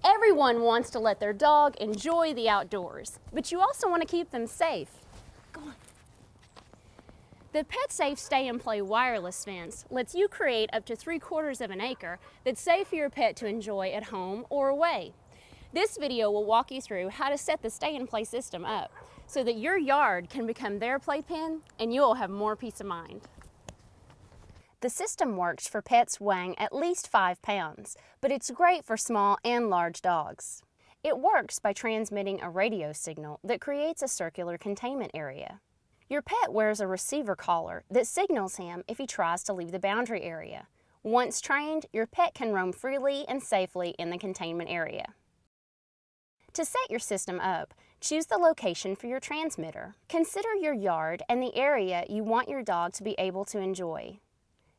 Everyone wants to let their dog enjoy the outdoors, but you also want to keep them safe. Go on. The PetSafe Stay and Play wireless fence lets you create up to 3/4 of an acre that's safe for your pet to enjoy at home or away. This video will walk you through how to set the Stay and Play system up so that your yard can become their playpen and you'll have more peace of mind. The system works for pets weighing at least 5 pounds, but it's great for small and large dogs. It works by transmitting a radio signal that creates a circular containment area. Your pet wears a receiver collar that signals him if he tries to leave the boundary area. Once trained, your pet can roam freely and safely in the containment area. To set your system up, choose the location for your transmitter. Consider your yard and the area you want your dog to be able to enjoy.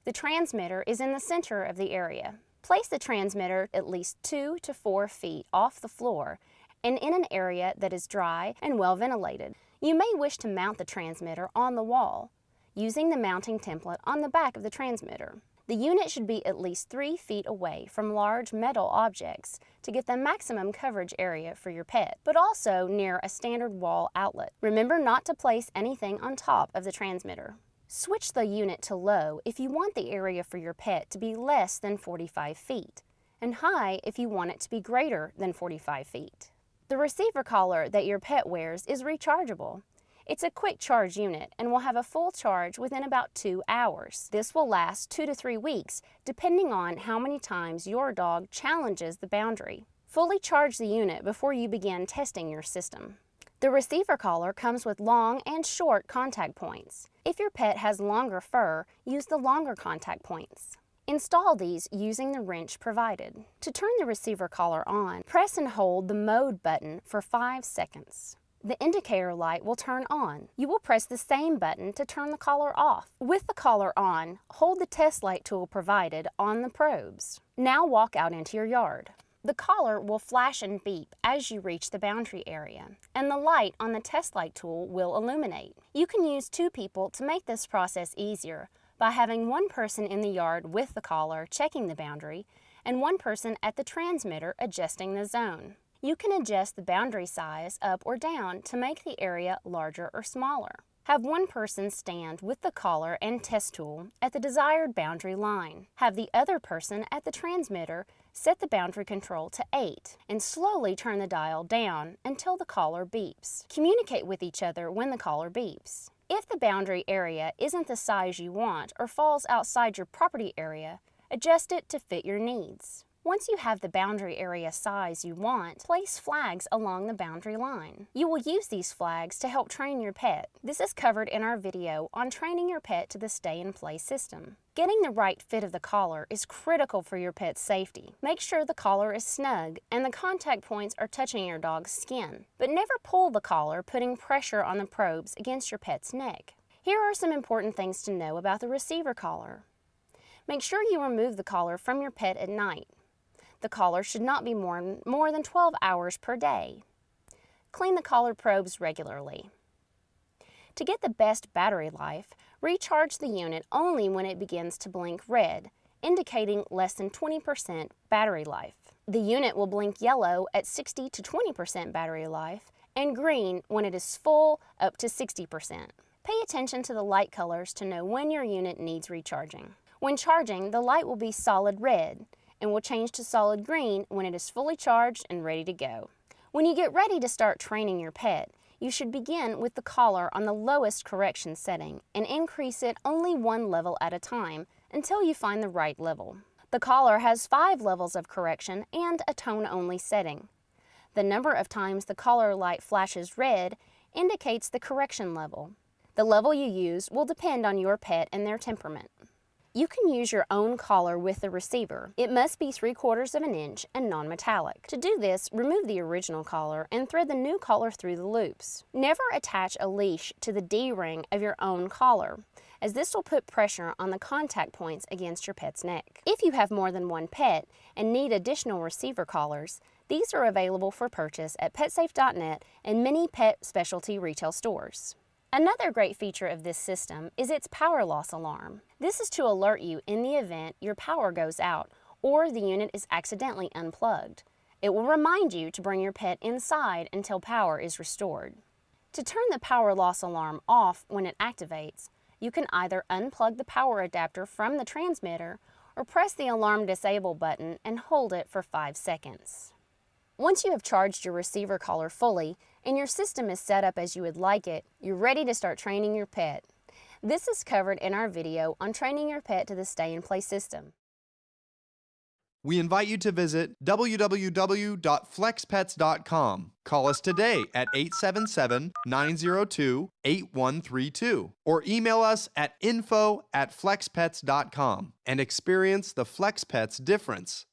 The transmitter is in the center of the area. Place the transmitter at least 2 to 4 feet off the floor and in an area that is dry and well ventilated. You may wish to mount the transmitter on the wall, using the mounting template on the back of the transmitter. The unit should be at least 3 feet away from large metal objects to get the maximum coverage area for your pet, but also near a standard wall outlet. Remember not to place anything on top of the transmitter. Switch the unit to low if you want the area for your pet to be less than 45 feet, and high if you want it to be greater than 45 feet. The receiver collar that your pet wears is rechargeable. It's a quick charge unit and will have a full charge within about 2 hours. This will last 2 to 3 weeks, depending on how many times your dog challenges the boundary. Fully charge the unit before you begin testing your system. The receiver collar comes with long and short contact points. If your pet has longer fur, use the longer contact points. Install these using the wrench provided. To turn the receiver collar on, press and hold the mode button for 5 seconds. The indicator light will turn on. You will press the same button to turn the collar off. With the collar on, hold the test light tool provided on the probes. Now walk out into your yard. The collar will flash and beep as you reach the boundary area, and the light on the test light tool will illuminate. You can use 2 people to make this process easier by having one person in the yard with the collar checking the boundary and one person at the transmitter adjusting the zone. You can adjust the boundary size up or down to make the area larger or smaller. Have one person stand with the collar and test tool at the desired boundary line. Have the other person at the transmitter set the boundary control to 8 and slowly turn the dial down until the collar beeps. Communicate with each other when the collar beeps. If the boundary area isn't the size you want or falls outside your property area, adjust it to fit your needs. Once you have the boundary area size you want, place flags along the boundary line. You will use these flags to help train your pet. This is covered in our video on training your pet to the Stay and Play system. Getting the right fit of the collar is critical for your pet's safety. Make sure the collar is snug and the contact points are touching your dog's skin. But never pull the collar, putting pressure on the probes against your pet's neck. Here are some important things to know about the receiver collar. Make sure you remove the collar from your pet at night. The collar should not be more than 12 hours per day. Clean the collar probes regularly. To get the best battery life, recharge the unit only when it begins to blink red, indicating less than 20% battery life. The unit will blink yellow at 60 to 20% battery life and green when it is full up to 60%. Pay attention to the light colors to know when your unit needs recharging. When charging, the light will be solid red and will change to solid green when it is fully charged and ready to go. When you get ready to start training your pet, you should begin with the collar on the lowest correction setting and increase it only 1 level at a time until you find the right level. The collar has 5 levels of correction and a tone-only setting. The number of times the collar light flashes red indicates the correction level. The level you use will depend on your pet and their temperament. You can use your own collar with the receiver. It must be 3/4 of an inch and non-metallic. To do this, remove the original collar and thread the new collar through the loops. Never attach a leash to the D-ring of your own collar, as this will put pressure on the contact points against your pet's neck. If you have more than one pet and need additional receiver collars, these are available for purchase at petsafe.net and many pet specialty retail stores. Another great feature of this system is its power loss alarm. This is to alert you in the event your power goes out or the unit is accidentally unplugged. It will remind you to bring your pet inside until power is restored. To turn the power loss alarm off when it activates, you can either unplug the power adapter from the transmitter or press the alarm disable button and hold it for 5 seconds. Once you have charged your receiver collar fully and your system is set up as you would like it, you're ready to start training your pet. This is covered in our video on training your pet to the stay-in-play system. We invite you to visit www.flexpets.com. Call us today at 877-902-8132 or email us at info@flexpets.com and experience the FlexPets difference.